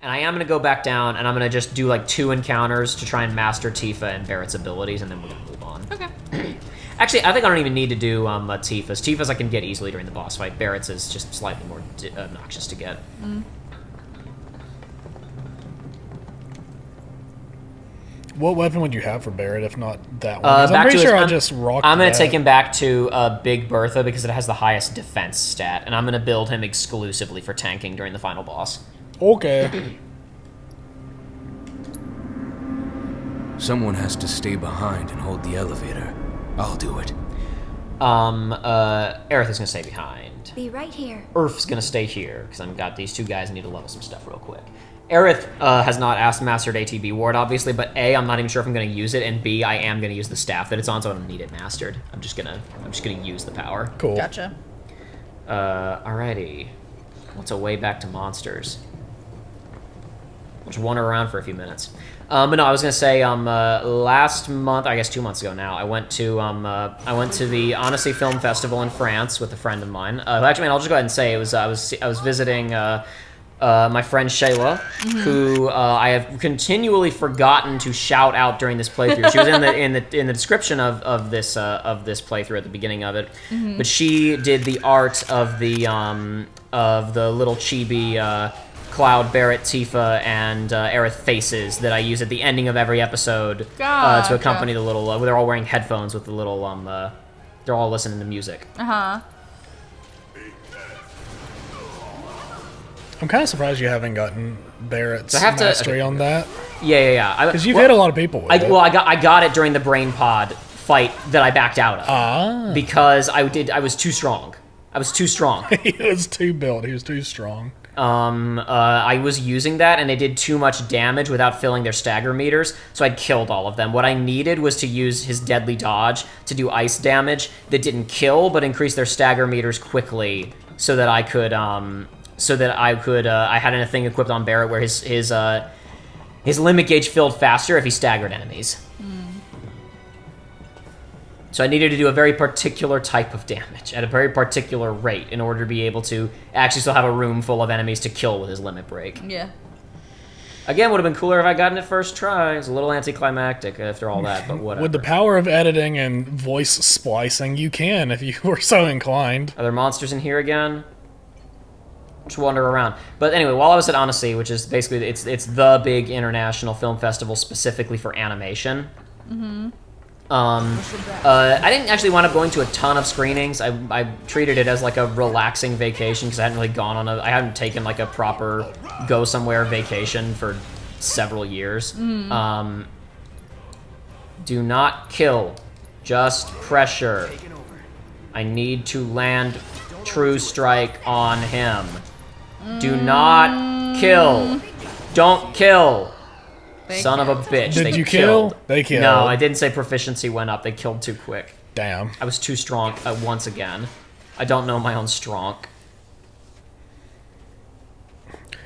And I am going to go back down, and I'm going to just do like 2 encounters to try and master Tifa and Barrett's abilities, and then we're going to move on. Okay. Actually, I think I don't even need to do Tifa's. Tifa's I can get easily during the boss fight. Barrett's is just slightly more obnoxious to get. What weapon would you have for Barrett if not that one? I'm pretty sure I just rocked I'm going to take him back to Big Bertha because it has the highest defense stat, and I'm going to build him exclusively for tanking during the final boss. Okay. Someone has to stay behind and hold the elevator. I'll do it. Aerith is going to stay behind. Be right here. Urf's going to stay here because I've got these 2 guys I need to level some stuff real quick. Aerith has not mastered ATB Ward, obviously, but A, I'm not even sure if I'm going to use it, and B, I am going to use the staff that it's on, so I don't need it mastered. I'm just gonna use the power. Cool. Gotcha. Alrighty. What's a way back to monsters? I'll just wander around for a few minutes. But no, I was gonna say, last month, I guess 2 months ago now, I went to the Annecy Film Festival in France with a friend of mine. Actually, man, I'll just go ahead and say I was visiting my friend Shayla, who I have continually forgotten to shout out during this playthrough. She was in the description of this playthrough at the beginning of it, but she did the art of the little chibi. Cloud, Barrett, Tifa, and Aerith faces that I use at the ending of every episode to accompany the little. They're all wearing headphones with the little. They're all listening to music. Uh-huh. I'm kind of surprised you haven't gotten Barrett's mastery on that. Yeah. Because you've hit a lot of people with it. Well, I got it during the brain pod fight that I backed out of. Because I was too strong. He was too built. He was too strong. I was using that, and they did too much damage without filling their stagger meters, so I'd killed all of them. What I needed was to use his deadly dodge to do ice damage that didn't kill, but increase their stagger meters quickly, so that I could, I had a thing equipped on Barrett where his limit gauge filled faster if he staggered enemies. So I needed to do a very particular type of damage at a very particular rate in order to be able to actually still have a room full of enemies to kill with his limit break. Yeah. Again, would have been cooler if I gotten it first try. It's a little anticlimactic after all that, but whatever. With the power of editing and voice splicing, you can if you were so inclined. Are there monsters in here again? Just wander around. But anyway, while I was at Annecy, which is basically, it's the big international film festival specifically for animation. I didn't actually wind up going to a ton of screenings. I treated it as like a relaxing vacation because I hadn't really gone on I hadn't taken like a proper go somewhere vacation for several years. Do not kill, just pressure. I need to land True Strike on him. Do not kill. Don't kill. Son of a bitch. Did they you killed. kill? They killed. No, I didn't say proficiency went up. They killed too quick. Damn. I was too strong once again. I don't know my own strong.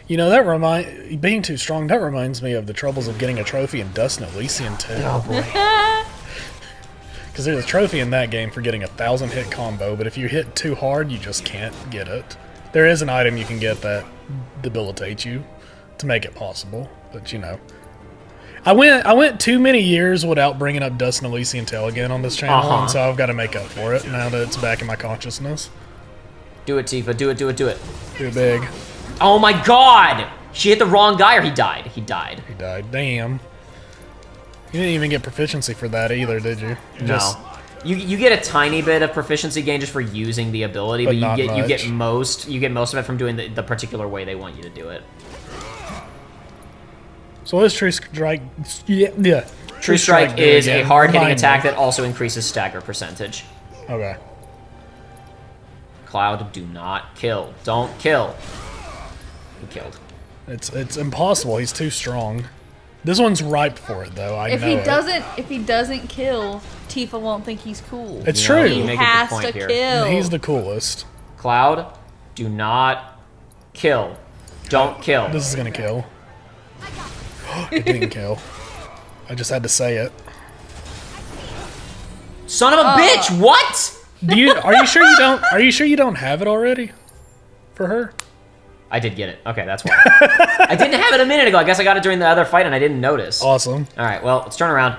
You know, being too strong, that reminds me of the troubles of getting a trophy in Dust and Elysian too. Oh boy. Because there's a trophy in that game for getting a 1,000 hit combo, but if you hit too hard, you just can't get it. There is an item you can get that debilitates you to make it possible, but you know. I went too many years without bringing up Dust and Elysian Tale again on this channel, and so I've got to make up for it now that it's back in my consciousness. Do it, Tifa. Do it. Do it big. Oh my god! She hit the wrong guy or he died? He died. He died. Damn. You didn't even get proficiency for that either, did you? No. You get a tiny bit of proficiency gain just for using the ability, but you get most of it from doing the particular way they want you to do it. So what is True Strike? Yeah. True Strike is a hard-hitting attack that also increases stagger percentage. Okay. Cloud, do not kill. Don't kill. He killed. It's impossible. He's too strong. This one's ripe for it, though. If he doesn't kill, Tifa won't think he's cool. It's true. He has to kill. He's the coolest. Cloud, do not kill. Don't kill. This is gonna kill. It didn't kill. I just had to say it. Son of a bitch! What? Are you sure you don't have it already? For her? I did get it. Okay, that's why. I didn't have it a minute ago. I guess I got it during the other fight and I didn't notice. Awesome. All right, well, let's turn around.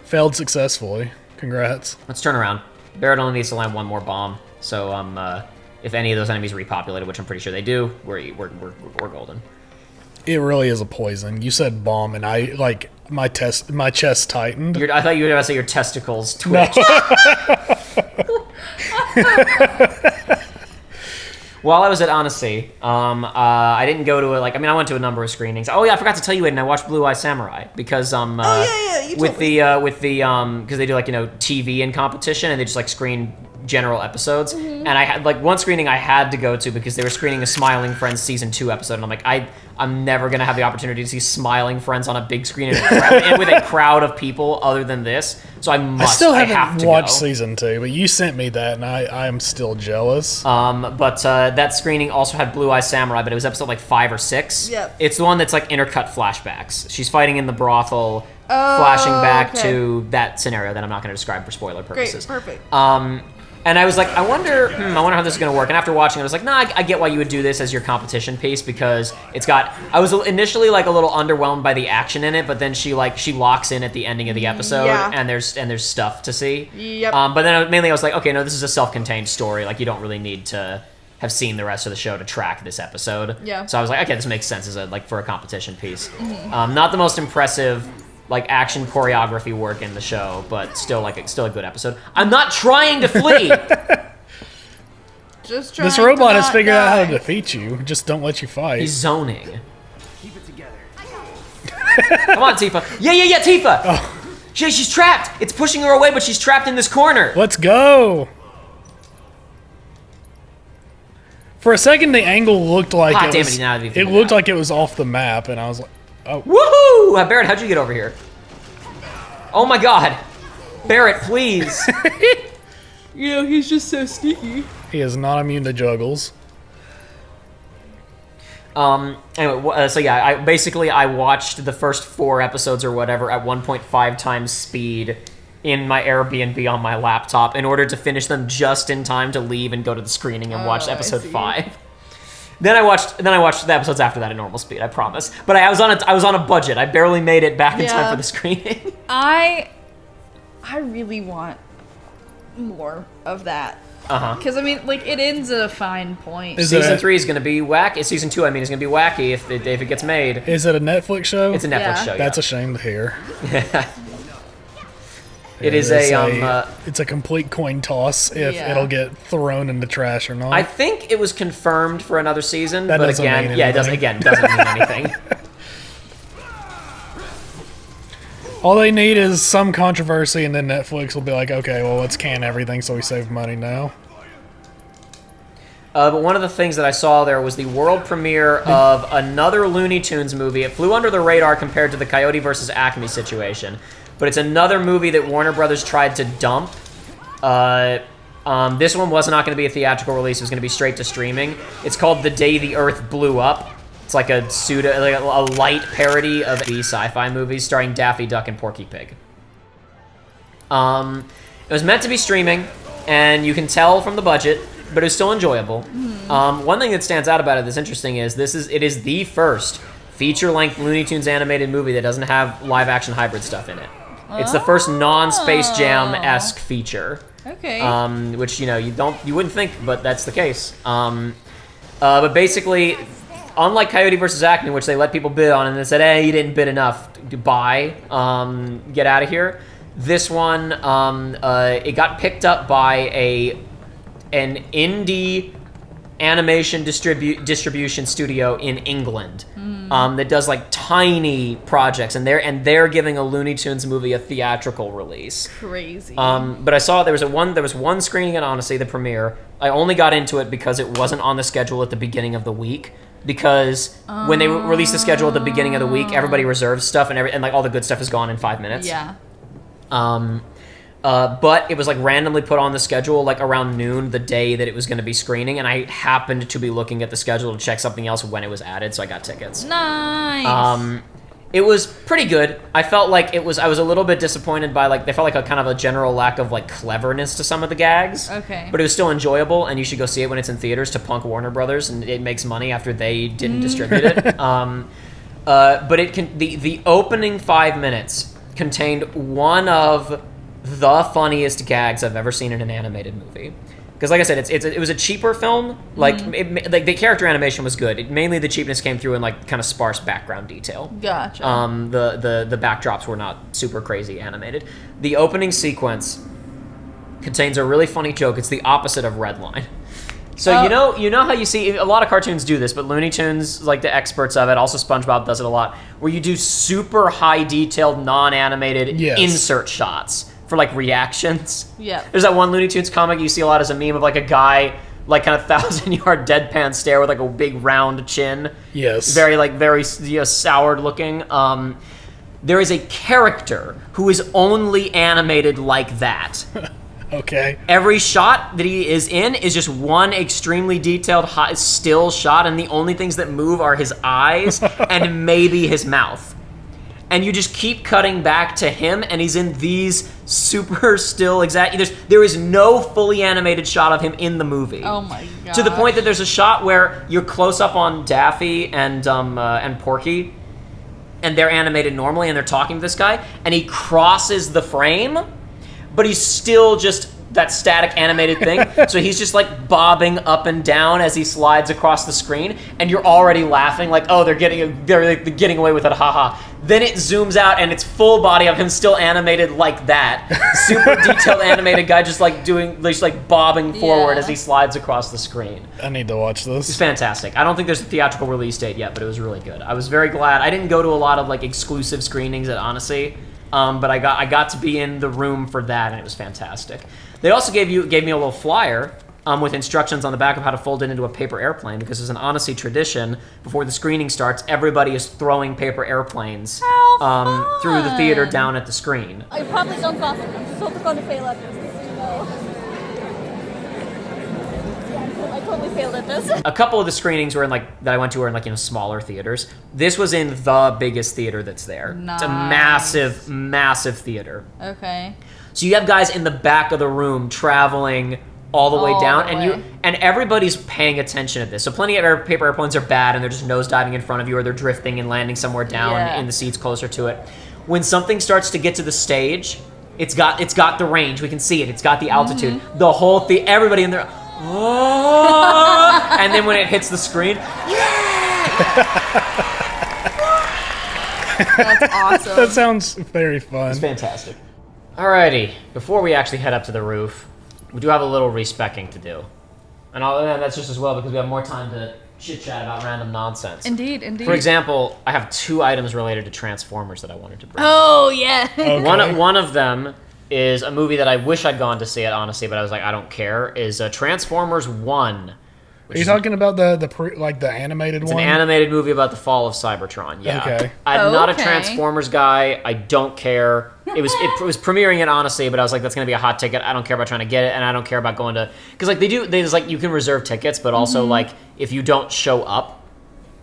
Failed successfully. Congrats. Let's turn around. Barrett only needs to land one more bomb. So if any of those enemies repopulated, which I'm pretty sure they do, we're golden. It really is a poison. You said bomb, and I like my chest tightened. I thought you were going to say your testicles twitched. While I was at Annecy, I didn't go to I went to a number of screenings. Oh yeah, I forgot to tell you, Aiden, I watched Blue Eye Samurai because you told me. Because they do TV in competition and they just screen general episodes. And I had one screening I had to go to because they were screening a Smiling Friends season 2 episode, and I'm like, I'm never gonna have the opportunity to see Smiling Friends on a big screen and with a crowd of people other than this. So I still have haven't to watched go. season 2, but you sent me that, and I'm still jealous. But that screening also had Blue Eye Samurai, but it was episode 5 or 6. Yep. It's the one that's intercut flashbacks. She's fighting in the brothel, flashing back to that scenario that I'm not going to describe for spoiler purposes. Great, perfect. And I was like, I wonder how this is going to work. And after watching it, I was like, nah, I get why you would do this as your competition piece because it's got. I was initially a little underwhelmed by the action in it, but then she locks in at the ending of the episode, and there's stuff to see. Yep. But then I was like, okay, no, this is a self-contained story. You don't really need to have seen the rest of the show to track this episode. Yeah. So I was like, okay, this makes sense as for a competition piece. Not the most impressive. Action choreography work in the show, but still a good episode. I'm not trying to flee. Just trying This robot has to figured not out how die. to defeat you. Just don't let you fight. He's zoning. Keep it together. Come on, Tifa. Yeah, Tifa. Oh. She's trapped. It's pushing her away, but she's trapped in this corner. Let's go. For a second, the angle looked like God it damn was. it, now that you It figured looked it out. like it was off the map, and I was like, oh. Woohoo! Barrett, how'd you get over here? Oh my God, Barrett, please. Yeah, he's just so sneaky. He is not immune to juggles. Anyway, so yeah, I watched the first 4 episodes or whatever at 1.5 times speed in my Airbnb on my laptop in order to finish them just in time to leave and go to the screening and watch I episode see. 5. Then I watched the episodes after that at normal speed, I promise. But I was on a budget. I barely made it back in time Yeah. for the screening. I really want more of that. Because, it ends at a fine point. Is it Season a- 3 is going to be wacky. Season 2, is going to be wacky if it gets made. Is it a Netflix show? It's a Netflix Yeah. show. That's yeah. a shame to hear. It is it's a complete coin toss if Yeah. it'll get thrown in the trash or not. I think it was confirmed for another season, That but doesn't again, mean yeah, it doesn't mean anything. All they need is some controversy, and then Netflix will be like, okay, well, let's can everything so we save money now. But one of the things that I saw there was the world premiere of another Looney Tunes movie. It flew under the radar compared to the Coyote versus Acme situation, but it's another movie that Warner Brothers tried to dump. This one was not going to be a theatrical release. It was going to be straight to streaming. It's called The Day the Earth Blew Up. It's like a light parody of the sci-fi movies starring Daffy Duck and Porky Pig. It was meant to be streaming, and you can tell from the budget, but it was still enjoyable. One thing that stands out about it that's interesting is it is the first feature-length Looney Tunes animated movie that doesn't have live-action hybrid stuff in it. It's the first non-Space Jam-esque feature. Okay. Which you wouldn't think, but that's the case. But basically, unlike Coyote versus Acme, which they let people bid on and they said, "Hey, you didn't bid enough. Bye. Get out of here." This one, it got picked up by an indie animation distribution studio in England that does tiny projects, and they're giving a Looney Tunes movie a theatrical release. Crazy. But I saw there was one screening at Odyssey, the premiere. I only got into it because it wasn't on the schedule at the beginning of the week. Because when they release the schedule at the beginning of the week, everybody reserves stuff and all the good stuff is gone in 5 minutes. Yeah. But it was randomly put on the schedule around noon the day that it was going to be screening, and I happened to be looking at the schedule to check something else when it was added, so I got tickets. Nice. It was pretty good. I felt like I was a little bit disappointed by they felt like a kind of a general lack of cleverness to some of the gags. Okay. But it was still enjoyable, and you should go see it when it's in theaters to punk Warner Brothers, and it makes money after they didn't distribute it. But the opening 5 minutes contained one of the funniest gags I've ever seen in an animated movie. Because, like I said, it was a cheaper film. The character animation was good. Mainly the cheapness came through in kind of sparse background detail. Gotcha. The backdrops were not super crazy animated. The opening sequence contains a really funny joke. It's the opposite of Redline. So you know how you see a lot of cartoons do this, but Looney Tunes, the experts of it, also SpongeBob does it a lot, where you do super high detailed non-animated insert shots for reactions. Yeah. There's that one Looney Tunes comic you see a lot as a meme of a guy kind of 1,000-yard deadpan stare with a big round chin. Yes. Very soured looking. There is a character who is only animated like that. Okay. Every shot that he is in is just one extremely detailed still shot, and the only things that move are his eyes and maybe his mouth. And you just keep cutting back to him, and he's in these super still exact. There is no fully animated shot of him in the movie. Oh my god! To the point that there's a shot where you're close up on Daffy and Porky, and they're animated normally, and they're talking to this guy, and he crosses the frame, but he's still just that static animated thing. So he's just bobbing up and down as he slides across the screen, and you're already laughing oh, they're getting away with it, haha. Then it zooms out and it's full body of him still animated like that. Super detailed animated guy just bobbing forward as he slides across the screen. I need to watch this. It's fantastic. I don't think there's a theatrical release date yet, but it was really good. I was very glad. I didn't go to a lot of exclusive screenings at Odyssey. But I got to be in the room for that, and it was fantastic. They also gave me a little flyer with instructions on the back of how to fold it into a paper airplane, because as an Odyssey tradition, before the screening starts, everybody is throwing paper airplanes through the theater down at the screen. I probably don't got it. I'm so going to fail at this, just so you know. Yeah, I totally failed at this. A couple of the screenings were that I went to were in smaller theaters. This was in the biggest theater that's there. Nice. It's a massive, massive theater. Okay. So you have guys in the back of the room traveling all the way down, and everybody's paying attention at this. So plenty of paper airplanes are bad, and they're just nosediving in front of you, or they're drifting and landing somewhere down in the seats closer to it. When something starts to get to the stage, it's got the range. We can see it. It's got the altitude. Mm-hmm. The whole thing, everybody in there. Oh! And then when it hits the screen, That's awesome. That sounds very fun. It's fantastic. Alrighty, before we actually head up to the roof, we do have a little respecking to do. And that's just as well because we have more time to chit-chat about random nonsense. Indeed. For example, I have 2 items related to Transformers that I wanted to bring. Oh, yeah. Okay. One of them is a movie that I wish I'd gone to see it, honestly, but I was I don't care, is Transformers 1. Are you talking about the animated It's one? an animated movie about the fall of Cybertron. Yeah. Okay. I'm not a Transformers guy. I don't care. It was premiering it, honestly, but I was that's going to be a hot ticket. I don't care about trying to get it, and I don't care about going to... Because, you can reserve tickets, but also, if you don't show up,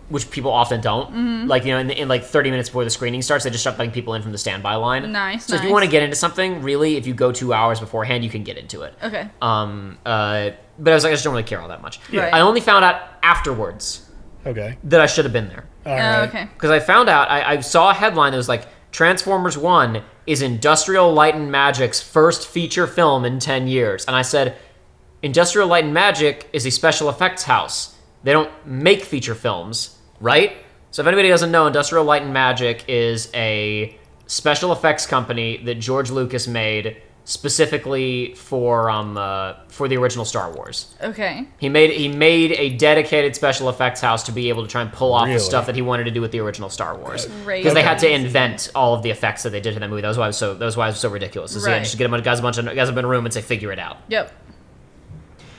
which people often don't, in 30 minutes before the screening starts, they just start letting people in from the standby line. Nice, So if you want to get into something, really, if you go 2 hours beforehand, you can get into it. Okay. But I was I just don't really care all that much. Right. I only found out afterwards that I should have been there. All right. Okay. Because I found out, I saw a headline that was Transformers 1 is Industrial Light and Magic's first feature film in 10 years. And I said, Industrial Light and Magic is a special effects house. They don't make feature films, right? So if anybody doesn't know, Industrial Light and Magic is a special effects company that George Lucas made specifically for the original Star Wars. Okay. He made a dedicated special effects house to be able to try and pull off the stuff that he wanted to do with the original Star Wars. Because they had to invent all of the effects that they did to that movie. That was why it was so ridiculous. He had just get guys up in a room and say, figure it out. Yep.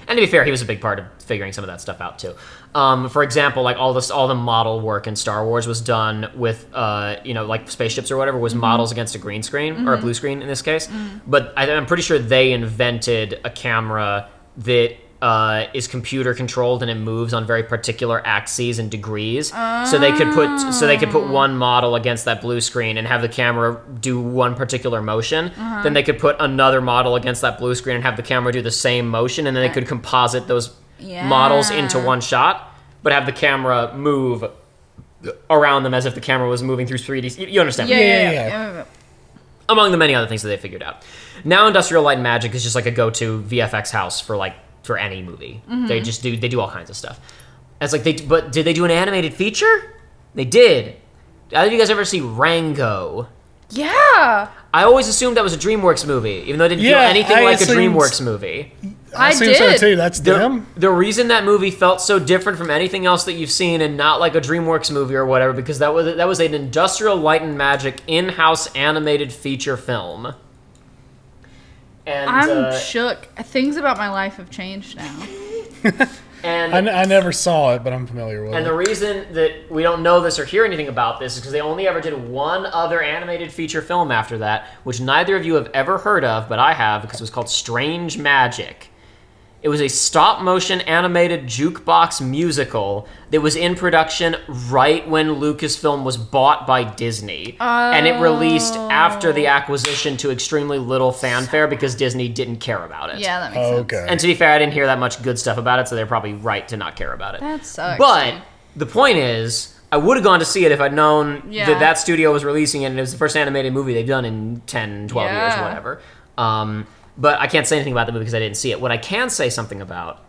And to be fair, he was a big part of figuring some of that stuff out too. For example, all the model work in Star Wars was done with, spaceships or whatever, was models against a green screen, or a blue screen in this case. But I'm pretty sure they invented a camera that is computer controlled and it moves on very particular axes and degrees. So they could put one model against that blue screen and have the camera do one particular motion. Then they could put another model against that blue screen and have the camera do the same motion, and then they could composite those models into one shot, but have the camera move around them as if the camera was moving through 3D. You understand? Yeah. Among the many other things that they figured out. Now Industrial Light and Magic is just like a go-to VFX house for any movie. They do all kinds of stuff. It's like but did they do an animated feature? They did. Did you guys ever see Rango? Yeah. I always assumed that was a DreamWorks movie, even though it didn't feel anything like a DreamWorks movie. I assume so too. That's them. The reason that movie felt so different from anything else that you've seen, and not like a DreamWorks movie or whatever, because that was an Industrial Light and Magic in-house animated feature film. And I'm shook. Things about my life have changed now. And I never saw it, but I'm familiar with it. And the reason that we don't know this or hear anything about this is because they only ever did one other animated feature film after that, which neither of you have ever heard of, but I have, because it was called Strange Magic. It was a stop-motion animated jukebox musical that was in production right when Lucasfilm was bought by Disney. And it released after the acquisition to extremely little fanfare because Disney didn't care about it. Yeah, that makes sense. Okay. And to be fair, I didn't hear that much good stuff about it, so they're probably right to not care about it. That sucks. But the point is, I would have gone to see it if I'd known that studio was releasing it, and it was the first animated movie they've done in 10, 12 years, whatever. But I can't say anything about the movie because I didn't see it. What I can say something about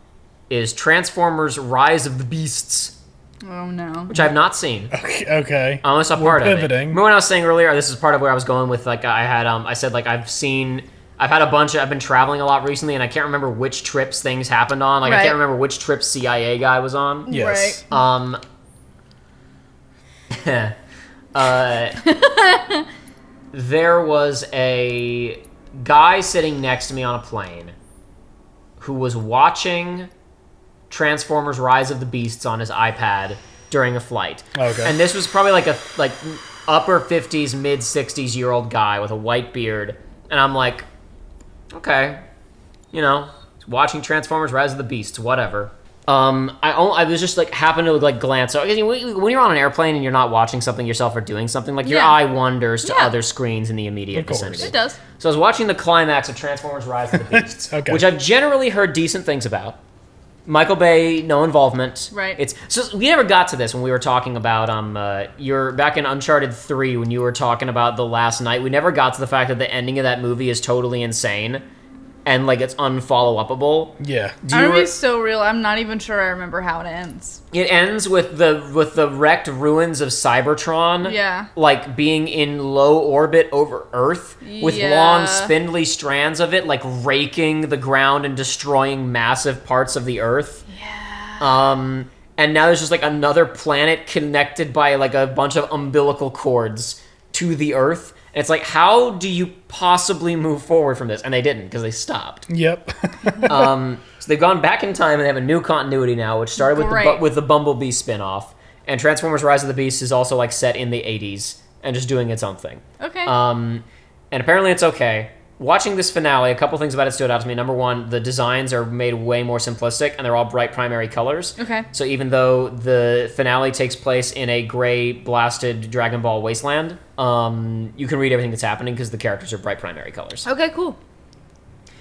is Transformers Rise of the Beasts. Oh, no. Which I have not seen. Okay. I only saw part of it. Pivoting. Remember when I was saying earlier, this is part of where I was going with, like, I said, like, I've been traveling a lot recently, and I can't remember which trips things happened on. Like, I can't remember which trip CIA guy was on. Yes. There was a guy sitting next to me on a plane who was watching Transformers Rise of the Beasts on his iPad during a flight. Okay. And this was probably like upper 50s, mid 60s year old guy with a white beard. And I'm like, okay, watching Transformers Rise of the Beasts, whatever. I was just like happened to like glance. So when you're on an airplane and you're not watching something yourself or doing something, like your eye wanders to other screens in the immediate vicinity. It does. So I was watching the climax of Transformers Rise of the Beasts, Okay. which I've generally heard decent things about. Michael Bay, no involvement. Right. So we never got to this when we were talking about you're back in Uncharted 3 when you were talking about The Last Night. We never got to the fact that the ending of that movie is totally insane. And, like, it's unfollow-upable. Yeah. It's so real. I'm not even sure I remember how it ends. It ends with the wrecked ruins of Cybertron. Yeah. Like, being in low orbit over Earth. With long, spindly strands of it, like, raking the ground and destroying massive parts of the Earth. Yeah. And now there's just, like, another planet connected by, like, a bunch of umbilical cords to the Earth. And it's like, how do you possibly move forward from this? And they didn't, because they stopped. Yep. So they've gone back in time, and they have a new continuity now, which started with the Bumblebee spinoff. And Transformers Rise of the Beast is also, like, set in the 80s and just doing its own thing. Okay. And apparently it's okay. Watching this finale, a couple things about it stood out to me. Number one, the designs are made way more simplistic, and they're all bright primary colors. Okay. So even though the finale takes place in a gray, blasted Dragon Ball wasteland, you can read everything that's happening because the characters are bright primary colors. Okay, cool.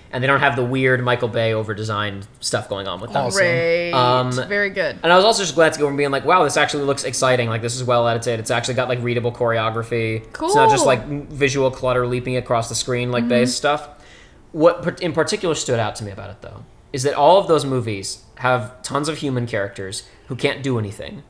And they don't have the weird Michael Bay over-designed stuff going on with them. Great. Very good. And I was also just glad to go from being like, wow, this actually looks exciting. Like, this is well edited. It's actually got, like, readable choreography. Cool. It's not just, like, visual clutter leaping across the screen, like, base stuff. What in particular stood out to me about it, though, is that all of those movies have tons of human characters who can't do anything.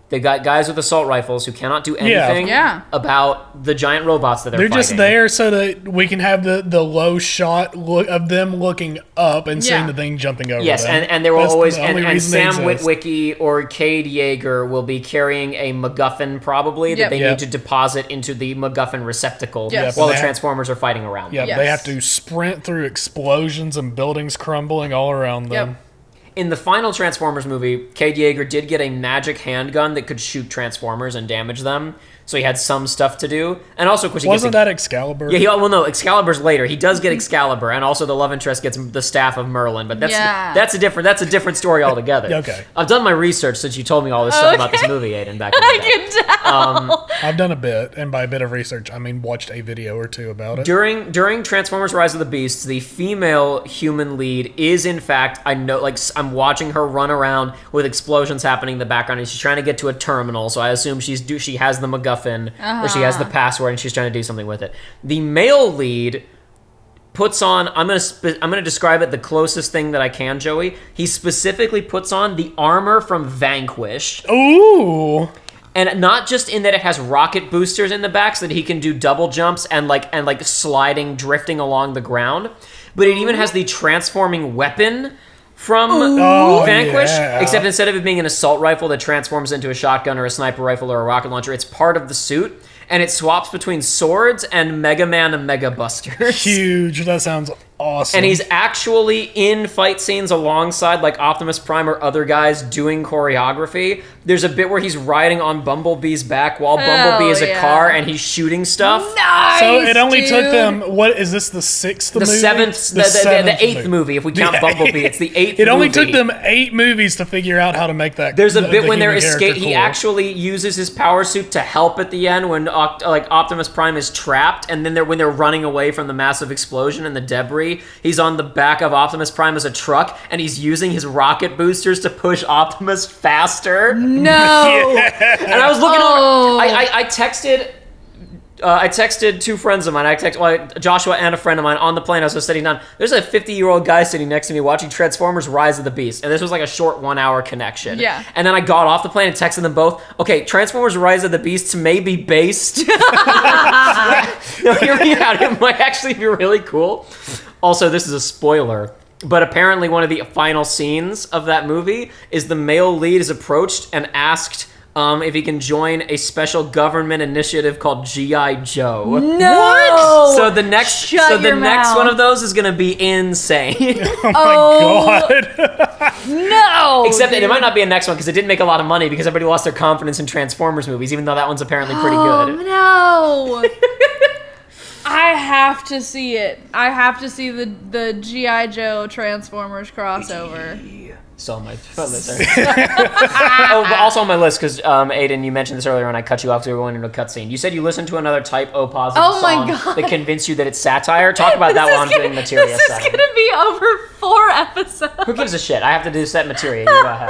They've got guys with assault rifles who cannot do anything about the giant robots that they're fighting. Just there so that we can have the low shot look of them looking up and seeing the thing jumping over them. Yes, and there will always... And Sam exist. Witwicky or Cade Yeager will be carrying a MacGuffin, probably, that they need to deposit into the MacGuffin receptacle while the Transformers are fighting around them. They have to sprint through explosions and buildings crumbling all around them. In the final Transformers movie, Cade Yeager did get a magic handgun that could shoot Transformers and damage them. So he had some stuff to do, and also, of course, wasn't that Excalibur? Yeah, no, Excalibur's later. He does get Excalibur, and also the love interest gets the staff of Merlin. But that's a different story altogether. Okay, I've done my research since you told me all this stuff about this movie, Aiden. Back in the day. I can tell. I've done a bit, and by a bit of research, I mean watched a video or two about it. During Transformers: Rise of the Beasts, the female human lead is in fact, I know, like I'm watching her run around with explosions happening in the background, and she's trying to get to a terminal. So I assume she has the MacGuffin. Or she has the password and she's trying to do something with it. The male lead puts on, I'm gonna describe it the closest thing that I can, Joey. He specifically puts on the armor from Vanquish. Ooh. And not just in that it has rocket boosters in the back so that he can do double jumps and like sliding, drifting along the ground, but it even has the transforming weapon from Vanquish, except instead of it being an assault rifle that transforms into a shotgun or a sniper rifle or a rocket launcher, it's part of the suit, and it swaps between swords and Mega Man and Mega Busters. Huge. That sounds awesome. And he's actually in fight scenes alongside like Optimus Prime or other guys doing choreography. There's a bit where he's riding on Bumblebee's back while Bumblebee is a car and he's shooting stuff. Nice, so it only took them, what is this, the sixth movie? The eighth movie. If we count Bumblebee, it's the eighth movie. It only took them 8 movies to figure out how to make that. There's a bit when they're escaping. He actually uses his power suit to help at the end when Optimus Prime is trapped, and then when they're running away from the massive explosion and the debris, he's on the back of Optimus Prime as a truck, and he's using his rocket boosters to push Optimus faster. No. And I was looking over. I texted 2 friends of mine. Joshua and a friend of mine on the plane. I was just sitting down. There's a 50-year-old guy sitting next to me watching Transformers: Rise of the Beast, and this was like a short 1-hour connection. Yeah. And then I got off the plane and texted them both. Okay, Transformers: Rise of the Beasts may be based. No, hear me out. It might actually be really cool. Also, this is a spoiler, but apparently one of the final scenes of that movie is the male lead is approached and asked if he can join a special government initiative called G.I. Joe. No! What? So the next mouth. one of those is going to be insane. Oh my god. No! Except that it might not be a next one because it didn't make a lot of money because everybody lost their confidence in Transformers movies, even though that one's apparently pretty good. No! I have to see it. I have to see the G.I. Joe Transformers crossover. Still on my list. But also on my list because Aiden, you mentioned this earlier when I cut you off because we were going into a cutscene. You said you listened to another Type O positive song that convinced you that it's satire. Talk about that while I'm doing Materia. This is going to be over 4 episodes. Who gives a shit? I have to do set Materia. You go ahead.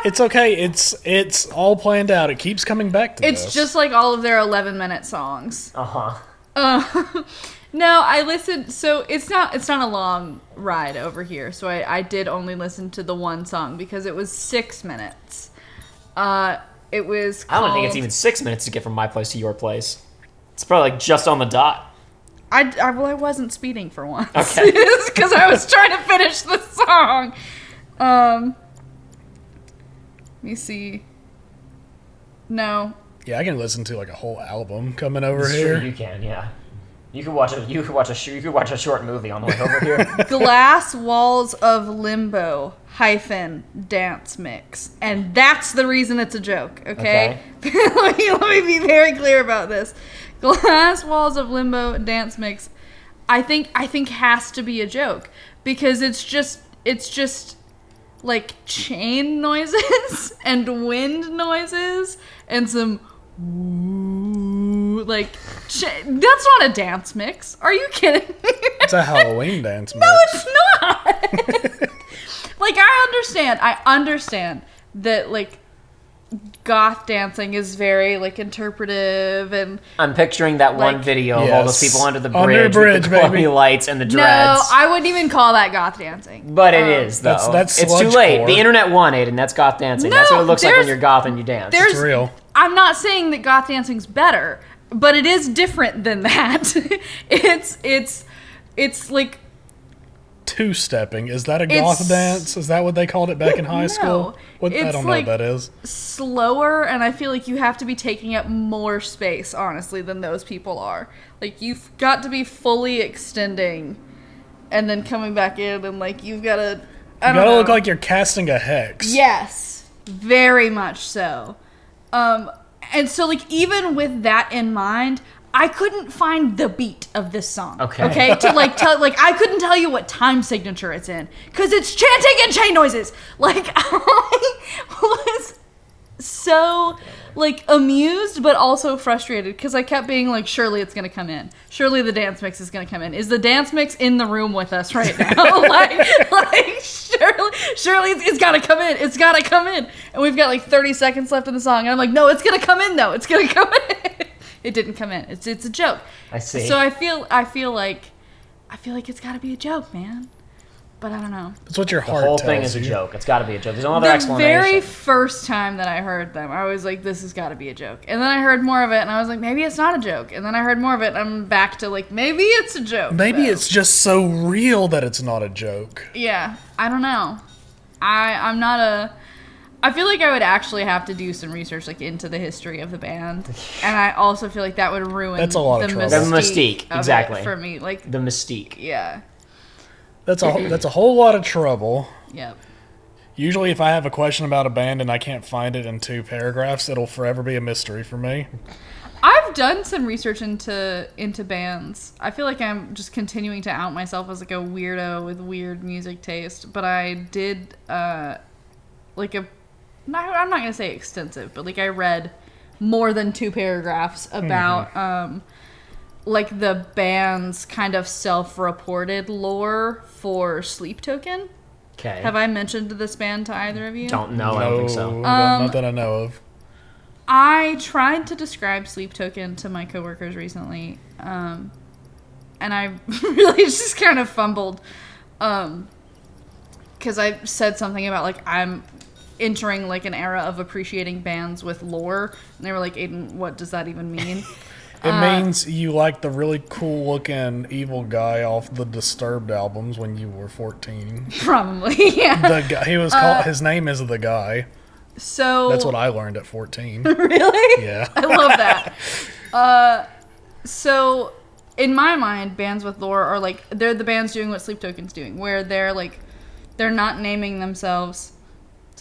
It's okay. It's all planned out. It keeps coming back to this. It's just like all of their 11-minute songs. No, I listened. So it's not a long ride over here. So I did only listen to the one song because it was 6 minutes. It was called, I don't think it's even 6 minutes to get from my place to your place. It's probably like just on the dot. I wasn't speeding for once. Okay. Because I was trying to finish the song. Let me see. No. Yeah, I can listen to like a whole album coming over Sure, here. you can, yeah. You could watch a short movie on the way over here. Glass Walls of Limbo - dance mix. And that's the reason it's a joke, okay? let me be very clear about this. Glass Walls of Limbo dance mix I think has to be a joke because it's just like chain noises and wind noises and some like that's not a dance mix. Are you kidding me? It's a Halloween dance mix. No, it's not. Like I understand that like goth dancing is very like interpretive and I'm picturing that one like, video of all those people under the bridge, Under with the glowing baby. lights and the dreads. No, I wouldn't even call that goth dancing. But it is though. That's it's too sludge late. core. The internet won, Aiden. That's goth dancing. That's what it looks like when you're goth and you dance. It's real. I'm not saying that goth dancing's better, but it is different than that. It's like two-stepping. Is that a goth dance? Is that what they called it back in high school? I don't know what that is. Slower, and I feel like you have to be taking up more space, honestly, than those people are. Like, you've got to be fully extending and then coming back in, and, like, you've got to... I You don't gotta know. look like you're casting a hex. Yes, very much so. And so like even with that in mind, I couldn't find the beat of this song. Okay. To like tell, like I couldn't tell you what time signature it's in because it's chanting and chain noises. Like I was so like amused but also frustrated because I kept being like, surely it's gonna come in. Surely the dance mix is gonna come in. Is the dance mix in the room with us right now? like surely it's gotta come in. It's gotta come in. And we've got like 30 seconds left in the song, and I'm like, no, it's gonna come in though. It's gonna come in. It didn't come in. It's a joke. I see. So I feel like it's gotta be a joke, man. But I don't know. That's what your The heart whole tells thing is a you. joke. It's got to be a joke. There's no other The explanation. very first time that I heard them, I was like, this has got to be a joke. And then I heard more of it, and I was like, maybe it's not a joke. And then I heard more of it, and I'm back to like, maybe it's a joke. Maybe though. it's just so real that it's not a joke. Yeah, I don't know. I'm not a... I feel like I would actually have to do some research like into the history of the band. And I also feel like that would ruin That's a lot of trouble. The mystique, of it exactly. for me. Like, The mystique. yeah. That's a whole lot of trouble. Yep. Usually if I have a question about a band and I can't find it in 2 paragraphs, it'll forever be a mystery for me. I've done some research into bands. I feel like I'm just continuing to out myself as like a weirdo with weird music taste, but I did like I'm not gonna say extensive, but like I read more than 2 paragraphs about like the band's kind of self-reported lore for Sleep Token. Okay. Have I mentioned this band to either of you? Don't know. I don't think so. Not that I know of. I tried to describe Sleep Token to my coworkers recently, and I really just kind of fumbled, because I said something about like I'm entering like an era of appreciating bands with lore, and they were like, Aiden, what does that even mean? It means you like the really cool looking evil guy off the Disturbed albums when you were 14. Probably, yeah. The guy, he was called. His name is The Guy. So That's what I learned at 14. really, Yeah. I love that. So in my mind, bands with lore are like they're the bands doing what Sleep Token's doing, where they're not naming themselves.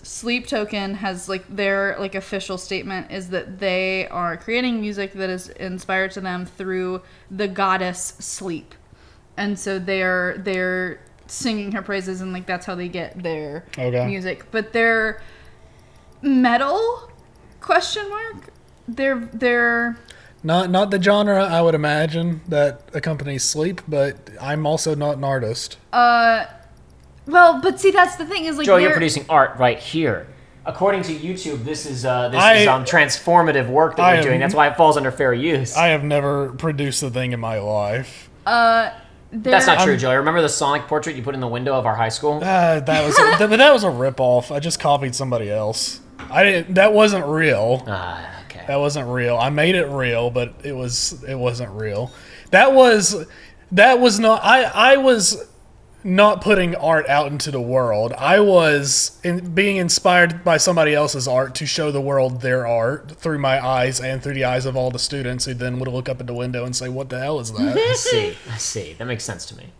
Sleep Token has like their like official statement is that they are creating music that is inspired to them through the goddess Sleep, and so they're singing her praises, and like that's how they get their music. But they're metal ? They're Not the genre I would imagine that accompanies sleep, but I'm also not an artist. well, but see that's the thing is like Joe, you're producing art right here. According to YouTube, this is transformative work that I we're doing. am- That's why it falls under fair use. I have never produced a thing in my life. That's not true, Joe. Remember the Sonic portrait you put in the window of our high school? But that was a ripoff. I just copied somebody else. That wasn't real. Okay. That wasn't real. I made it real, but it wasn't real. That was not. I was not putting art out into the world. I was being inspired by somebody else's art to show the world their art through my eyes and through the eyes of all the students who then would look up at the window and say, "What the hell is that?" I see. That makes sense to me.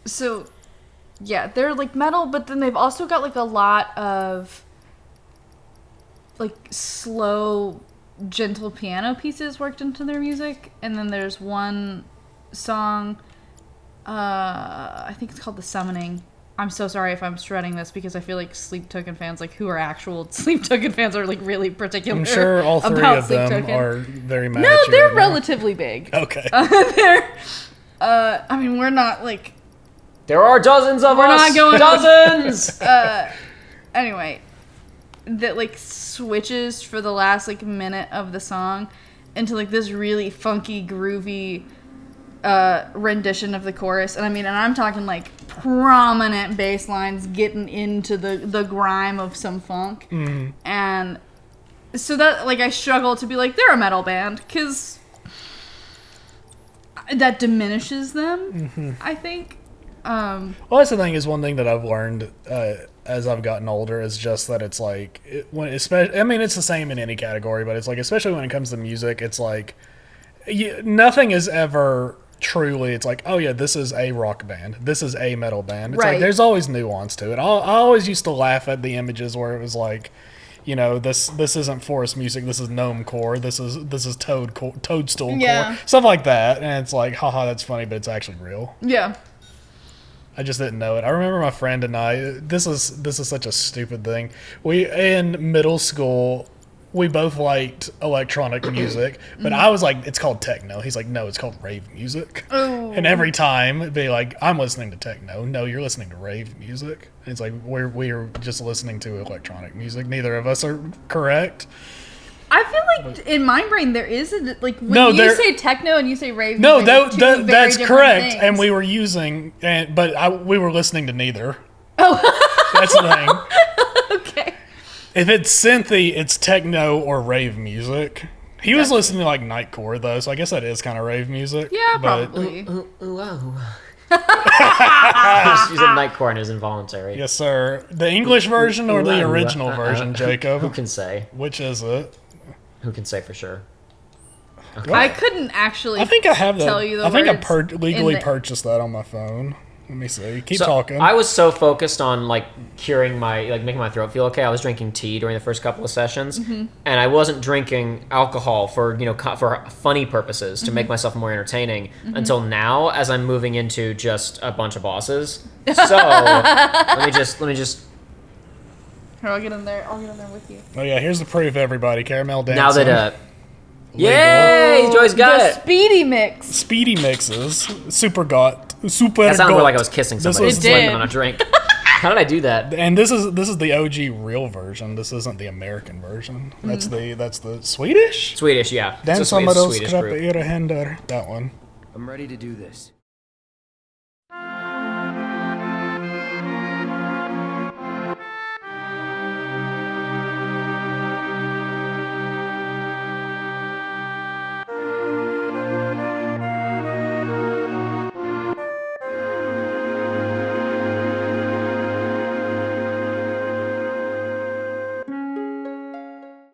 So yeah, they're like metal, but then they've also got like a lot of like slow, gentle piano pieces worked into their music. And then there's one song, I think it's called The Summoning. I'm so sorry if I'm shredding this because I feel like Sleep Token fans, like who are actual Sleep Token fans, are like really particular. I'm sure all 3 about of Sleep them Token. are very mad No, at you they're right now. relatively big. Okay. They're, I mean, we're not like. There are dozens of We're us. not going- Dozens. Anyway, that like switches for the last like minute of the song into like this really funky, groovy rendition of the chorus. And I mean, and I'm talking like prominent bass lines getting into the grime of some funk. Mm-hmm. And so that like I struggle to be like they're a metal band because that diminishes them. I think. Well, that's the thing. Is one thing that I've learned as I've gotten older is just that it's like especially. I mean, it's the same in any category, but it's like especially when it comes to music, it's like nothing is ever truly, it's like, oh yeah, this is a rock band. This is a metal band. It's Right. like there's always nuance to it. I always used to laugh at the images where it was like, you know, this isn't forest music. This is gnome core. This is toadstool Yeah. core. Stuff like that. And it's like, haha, that's funny, but it's actually real. Yeah. I just didn't know it. I remember my friend and I. This is such a stupid thing. We in middle school, we both liked electronic music, but I was like, it's called techno. He's like, no, it's called rave music. Oh. And every time it'd be like, I'm listening to techno. No, you're listening to rave music. And it's like we're just listening to electronic music. Neither of us are correct. I feel like in my brain there is a like when No, you there- say techno and you say rave. No, music, they're two very that's different correct. things. And we were using, we were listening to neither. Oh, that's the thing. Okay. If it's synthy, it's techno or rave music. He was listening to like nightcore though, so I guess that is kind of rave music. Yeah, but- probably. She said nightcore and it was involuntary. Yes, sir. The English version or the original version, Who Jacob? can say? Which is it? Who can say for sure? I couldn't actually. I think I have that. tell you the I think I words legally in the- purchased that on my phone. Let me see. Keep So, talking. I was so focused on like curing my making my throat feel okay. I was drinking tea during the first couple of sessions, and I wasn't drinking alcohol for for funny purposes to make myself more entertaining until now, as I'm moving into just a bunch of bosses. So let me just Here, I'll get in there. I'll get in there with you. Oh yeah, here's the proof, everybody. Caramel dancing. now that yay, Joy's got The it. speedy mix. Speedy mixes, super got. That sounded more like I was kissing This somebody. was- Just It letting did. them on a drink. How did I do that? And this is the OG real version. This isn't the American version. That's the Swedish. Swedish, yeah. Den It's a som Swedish då group. skrapar era händer. That one. I'm ready to do this.